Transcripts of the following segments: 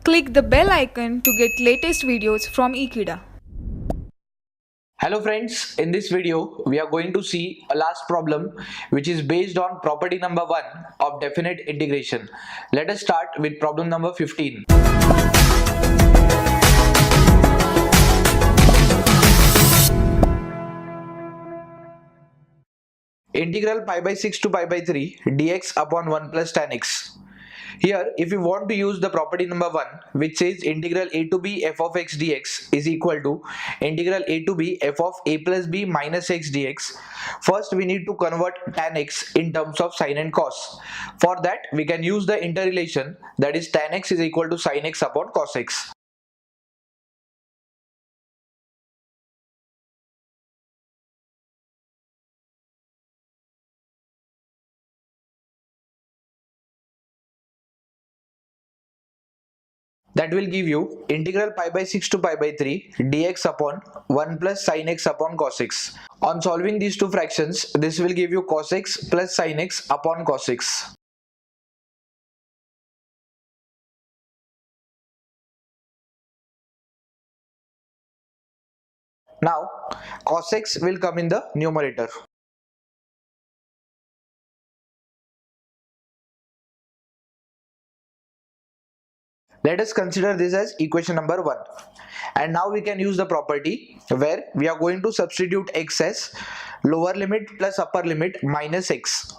Click the bell icon to get latest videos from Ekeeda. Hello friends, in this video we are going to see a last problem which is based on property number 1 of definite integration. Let us start with problem number 15. Integral pi by 6 to pi by 3 dx upon 1 plus tan x. Here, if you want to use the property number 1, which says integral a to b f of x dx is equal to integral a to b f of a plus b minus x dx, first we need to convert tan x in terms of sin and cos. For that, we can use the interrelation, that is tan x is equal to sin x upon cos x. That will give you integral pi by 6 to pi by 3 dx upon 1 plus sin x upon cos x. On solving these two fractions, this will give you cos x plus sin x upon cos x. Now, cos x will come in the numerator. Let us consider this as equation number 1. And now we can use the property where we are going to substitute x as lower limit plus upper limit minus x.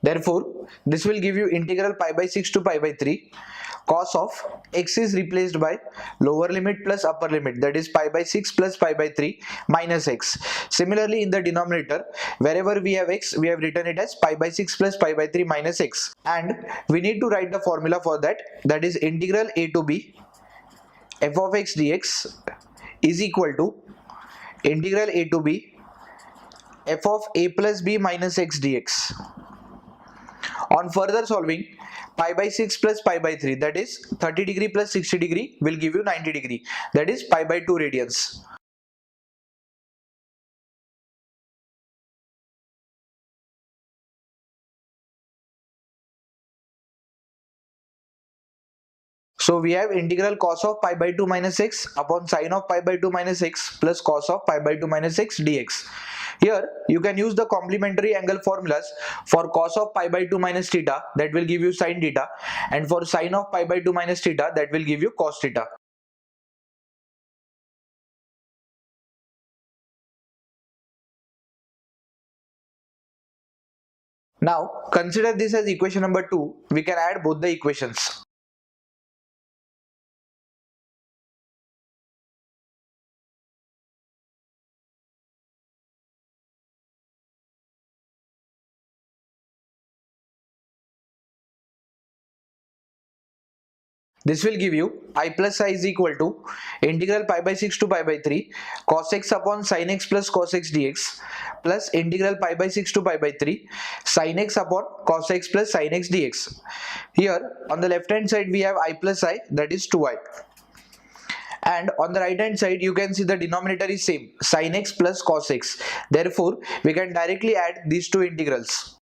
Therefore, this will give you integral pi by 6 to pi by 3 cos of x is replaced by lower limit plus upper limit, that is pi by 6 plus pi by 3 minus x. Similarly, in the denominator, wherever we have x, we have written it as pi by 6 plus pi by 3 minus x. And we need to write the formula for that, that is integral a to b f of x dx is equal to integral a to b f of a plus b minus x dx. On further solving, pi by 6 plus pi by 3, that is 30 degree plus 60 degree will give you 90 degree, that is pi by 2 radians. So we have integral cos of pi by 2 minus x upon sin of pi by 2 minus x plus cos of pi by 2 minus x dx. Here you can use the complementary angle formulas. For cos of pi by 2 minus theta, that will give you sin theta, and for sin of pi by 2 minus theta, that will give you cos theta. Now consider this as equation number 2. We can add both the equations. This will give you I plus I is equal to integral pi by 6 to pi by 3 cos x upon sin x plus cos x dx plus integral pi by 6 to pi by 3 sin x upon cos x plus sin x dx. Here on the left hand side we have I plus I, that is 2i. And on the right hand side you can see the denominator is same, sin x plus cos x. Therefore we can directly add these two integrals.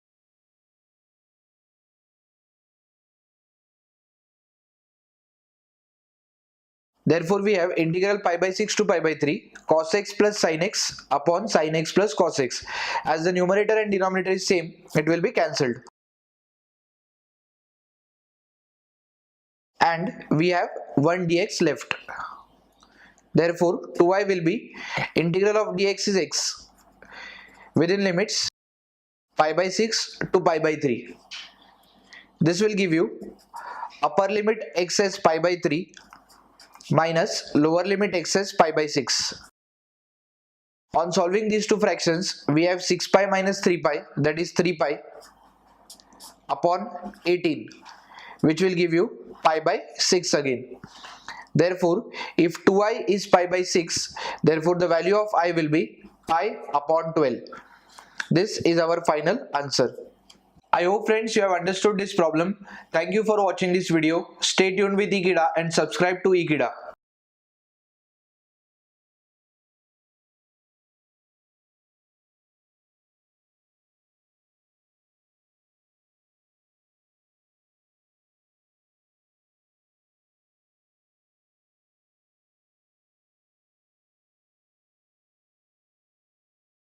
Therefore, we have integral pi by 6 to pi by 3 cos x plus sin x upon sin x plus cos x. As the numerator and denominator is same, it will be cancelled. And we have 1 dx left. Therefore, 2i will be integral of dx is x within limits pi by 6 to pi by 3. This will give you upper limit x as pi by 3 minus lower limit x as pi by 6. On solving these two fractions, we have 6 pi minus 3 pi, that is 3 pi upon 18, which will give you pi by 6 again. Therefore, if 2i is pi by 6, therefore the value of I will be pi upon 12. This is our final answer. I hope friends you have understood this problem. Thank you for watching this video. Stay tuned with Ekeeda and subscribe to Ekeeda.